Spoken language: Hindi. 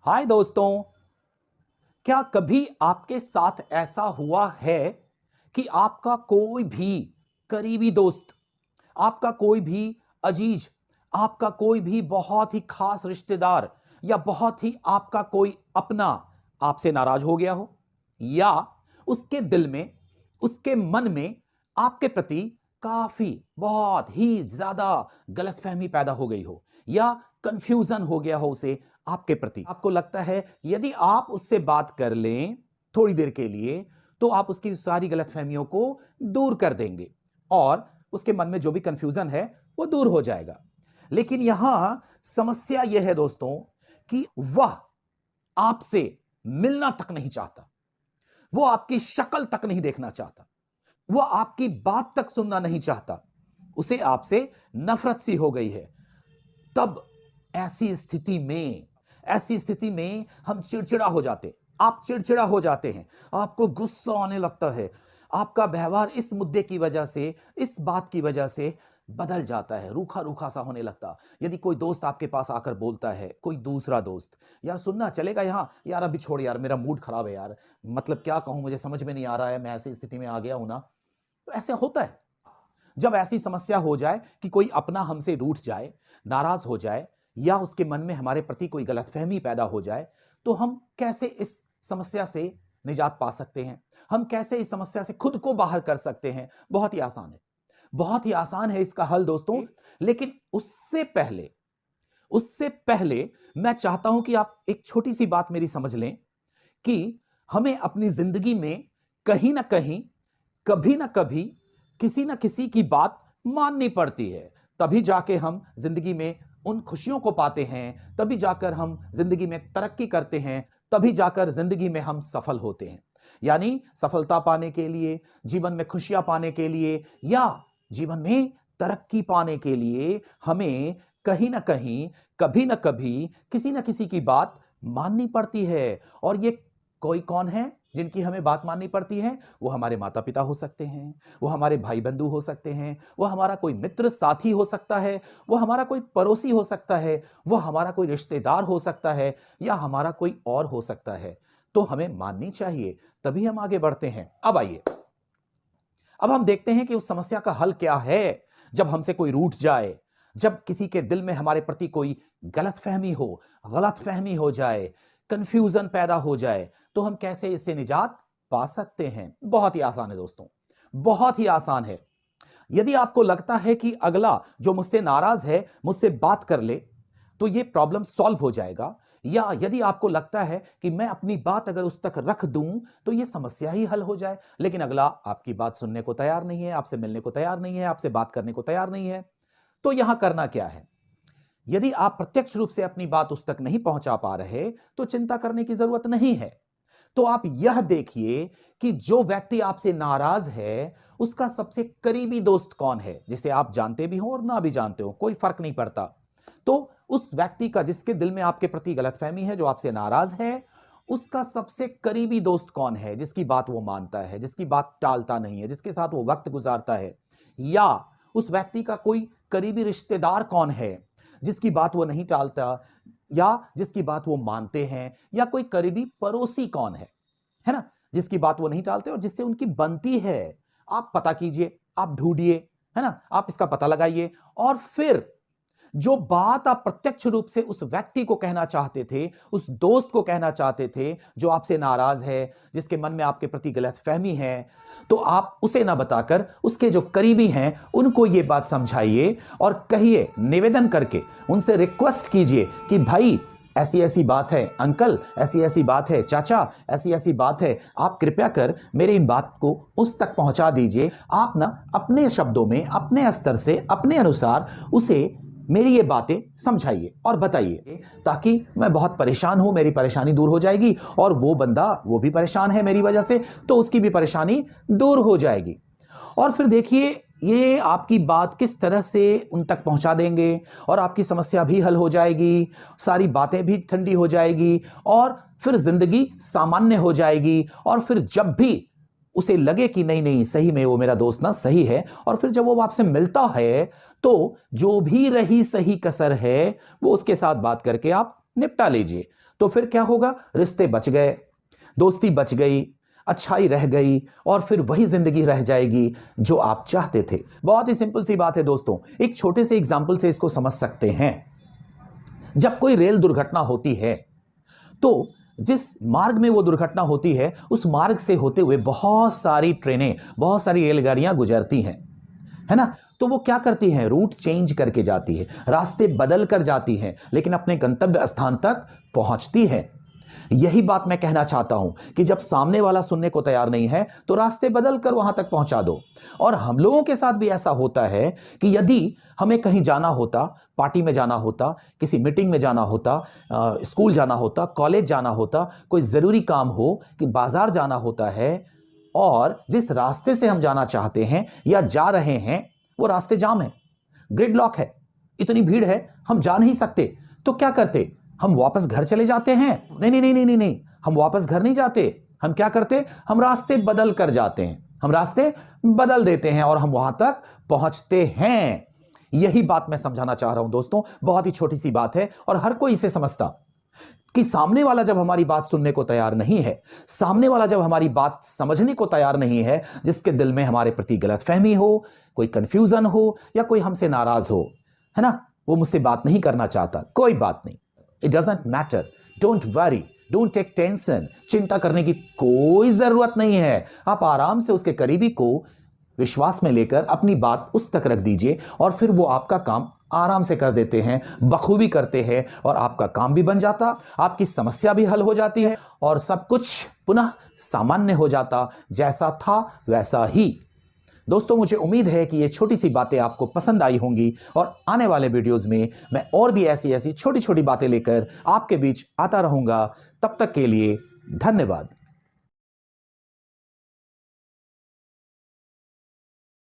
हाय दोस्तों, क्या कभी आपके साथ ऐसा हुआ है कि आपका कोई भी करीबी दोस्त, आपका कोई भी अजीज, आपका कोई भी बहुत ही खास रिश्तेदार या बहुत ही आपका कोई अपना आपसे नाराज हो गया हो, या उसके दिल में, उसके मन में आपके प्रति काफी बहुत ही ज्यादा गलतफहमी पैदा हो गई हो, या कंफ्यूजन हो गया हो उसे आपके प्रति। आपको लगता है यदि आप उससे बात कर लें थोड़ी देर के लिए तो आप उसकी सारी गलतफहमियों को दूर कर देंगे और उसके मन में जो भी कंफ्यूजन है वो दूर हो जाएगा। लेकिन यहां समस्या यह है दोस्तों कि वह आपसे मिलना तक नहीं चाहता, वो आपकी शक्ल तक नहीं देखना चाहता, वो आपकी बात तक सुनना नहीं चाहता, उसे आपसे नफरत सी हो गई है। तब ऐसी स्थिति में हम चिड़चिड़ा हो जाते, आप चिड़चिड़ा हो जाते हैं, आपको गुस्सा आने लगता है, आपका व्यवहार इस मुद्दे की वजह से, इस बात की वजह से बदल जाता है, रूखा रूखा सा होने लगता। यदि कोई दोस्त आपके पास आकर बोलता है, कोई दूसरा दोस्त, यार सुनना चलेगा यहाँ, यार अभी छोड़ यार, मेरा मूड खराब है यार, मतलब क्या कहूं, मुझे समझ में नहीं आ रहा है, मैं ऐसी स्थिति में आ गया हूं ना। तो ऐसे होता है जब ऐसी समस्या हो जाए कि कोई अपना हमसे रूठ जाए, नाराज हो जाए, या उसके मन में हमारे प्रति कोई गलतफहमी पैदा हो जाए, तो हम कैसे इस समस्या से निजात पा सकते हैं, हम कैसे इस समस्या से खुद को बाहर कर सकते हैं। बहुत ही आसान है, बहुत ही आसान है इसका हल दोस्तों। लेकिन उससे पहले मैं चाहता हूं कि आप एक छोटी सी बात मेरी समझ लें कि हमें अपनी जिंदगी में कहीं ना कहीं, कभी ना कभी, किसी ना किसी की बात माननी पड़ती है। तभी जाके हम जिंदगी में उन खुशियों को पाते हैं, तभी जाकर हम जिंदगी में तरक्की करते हैं, तभी जाकर जिंदगी में हम सफल होते हैं। यानी सफलता पाने के लिए, जीवन में खुशियां पाने के लिए, या जीवन में तरक्की पाने के लिए हमें कहीं ना कहीं, कभी ना कभी, किसी ना किसी की बात माननी पड़ती है। और ये कोई कौन है जिनकी हमें बात माननी पड़ती है? वो हमारे माता पिता हो सकते हैं, वो हमारे भाई बंधु हो सकते हैं, वो हमारा कोई मित्र साथी हो सकता है, वो हमारा कोई पड़ोसी हो सकता है, वो हमारा कोई रिश्तेदार हो सकता है, या हमारा कोई और हो सकता है। तो हमें माननी चाहिए, तभी हम आगे बढ़ते हैं। अब आइए, अब हम देखते हैं कि उस समस्या का हल क्या है। जब हमसे कोई रूठ जाए, जब किसी के दिल में हमारे प्रति कोई गलतफहमी हो जाए, कंफ्यूजन पैदा हो जाए, तो हम कैसे इससे निजात पा सकते हैं? बहुत ही आसान है दोस्तों, बहुत ही आसान है। यदि आपको लगता है कि अगला जो मुझसे नाराज है मुझसे बात कर ले तो यह प्रॉब्लम सॉल्व हो जाएगा, या यदि आपको लगता है कि मैं अपनी बात अगर उस तक रख दूं तो यह समस्या ही हल हो जाए, लेकिन अगला आपकी बात सुनने को तैयार नहीं है, आपसे मिलने को तैयार नहीं है, आपसे बात करने को तैयार नहीं है, तो यहां करना क्या है? यदि आप प्रत्यक्ष रूप से अपनी बात उस तक नहीं पहुंचा पा रहे तो चिंता करने की जरूरत नहीं है। तो आप यह देखिए कि जो व्यक्ति आपसे नाराज है उसका सबसे करीबी दोस्त कौन है, जिसे आप जानते भी हो और ना भी जानते हो, कोई फर्क नहीं पड़ता। तो उस व्यक्ति का, जिसके दिल में आपके प्रति गलतफहमी है, जो आपसे नाराज है, उसका सबसे करीबी दोस्त कौन है, जिसकी बात वो मानता है, जिसकी बात टालता नहीं है, जिसके साथ वो वक्त गुजारता है? या उस व्यक्ति का कोई करीबी रिश्तेदार कौन है जिसकी बात वो नहीं टालता, या जिसकी बात वो मानते हैं? या कोई करीबी पड़ोसी कौन है ना, जिसकी बात वो नहीं टालते और जिससे उनकी बनती है? आप पता कीजिए, आप ढूंढिए, है ना, आप इसका पता लगाइए, और फिर जो बात आप प्रत्यक्ष रूप से उस व्यक्ति को कहना चाहते थे, उस दोस्त को कहना चाहते थे जो आपसे नाराज है, जिसके मन में आपके प्रति गलतफहमी है, तो आप उसे ना बताकर उसके जो करीबी हैं उनको यह बात समझाइए और कहिए, निवेदन करके उनसे रिक्वेस्ट कीजिए कि भाई ऐसी ऐसी बात है, अंकल ऐसी ऐसी बात है, चाचा ऐसी ऐसी बात है, आप कृपया कर मेरी इन बात को उस तक पहुंचा दीजिए। आप ना अपने शब्दों में, अपने स्तर से, अपने अनुसार उसे मेरी ये बातें समझाइए और बताइए, ताकि मैं बहुत परेशान हूं, मेरी परेशानी दूर हो जाएगी, और वो बंदा, वो भी परेशान है मेरी वजह से, तो उसकी भी परेशानी दूर हो जाएगी। और फिर देखिए ये आपकी बात किस तरह से उन तक पहुंचा देंगे, और आपकी समस्या भी हल हो जाएगी, सारी बातें भी ठंडी हो जाएगी, और फिर जिंदगी सामान्य हो जाएगी। और फिर जब भी उसे लगे कि नहीं नहीं सही में वो मेरा दोस्त ना सही है, और फिर जब वो आपसे मिलता है तो जो भी रही सही कसर है वो उसके साथ बात करके आप निपटा लीजिए। तो फिर क्या होगा? रिश्ते बच गए, दोस्ती बच गई, अच्छाई रह गई और फिर वही जिंदगी रह जाएगी जो आप चाहते थे। बहुत ही सिंपल सी बात है दोस्तों, एक छोटे से एग्जाम्पल से इसको समझ सकते हैं। जब कोई रेल दुर्घटना होती है तो जिस मार्ग में वो दुर्घटना होती है उस मार्ग से होते हुए बहुत सारी ट्रेनें, बहुत सारी रेलगाड़ियां गुजरती हैं, है ना? तो वो क्या करती हैं? रूट चेंज करके जाती है, रास्ते बदल कर जाती हैं, लेकिन अपने गंतव्य स्थान तक पहुंचती है। यही बात मैं कहना चाहता हूं कि जब सामने वाला सुनने को तैयार नहीं है तो रास्ते बदल कर वहां तक पहुंचा दो। और हम लोगों के साथ भी ऐसा होता है कि यदि हमें कहीं जाना होता, पार्टी में जाना होता, किसी मीटिंग में जाना होता, स्कूल जाना होता, कॉलेज जाना होता, कोई जरूरी काम हो कि बाजार जाना होता है, और जिस रास्ते से हम जाना चाहते हैं या जा रहे हैं वो रास्ते जाम है, ग्रिड लॉक है, इतनी भीड़ है, हम जा नहीं सकते, तो क्या करते? हम वापस घर चले जाते हैं? नहीं नहीं नहीं नहीं नहीं नहीं, हम वापस घर नहीं जाते। हम क्या करते? हम रास्ते बदल कर जाते हैं, हम रास्ते बदल देते हैं और हम वहां तक पहुंचते हैं। यही बात मैं समझाना चाह रहा हूं दोस्तों, बहुत ही छोटी सी बात है और हर कोई इसे समझता कि सामने वाला जब हमारी बात सुनने को तैयार नहीं है, सामने वाला जब हमारी बात समझने को तैयार नहीं है, जिसके दिल में हमारे प्रति गलतफहमी हो, कोई कंफ्यूजन हो या कोई हमसे नाराज हो, है ना, वो मुझसे बात नहीं करना चाहता, कोई बात नहीं, it doesn't matter, don't worry, don't take tension, चिंता करने की कोई जरूरत नहीं है। आप आराम से उसके करीबी को विश्वास में लेकर अपनी बात उस तक रख दीजिए और फिर वो आपका काम आराम से कर देते हैं, बखूबी करते हैं और आपका काम भी बन जाता, आपकी समस्या भी हल हो जाती है और सब कुछ पुनः सामान्य हो जाता, जैसा था वैसा ही। दोस्तों, मुझे उम्मीद है कि ये छोटी सी बातें आपको पसंद आई होंगी और आने वाले वीडियोस में मैं और भी ऐसी ऐसी छोटी छोटी बातें लेकर आपके बीच आता रहूंगा। तब तक के लिए धन्यवाद।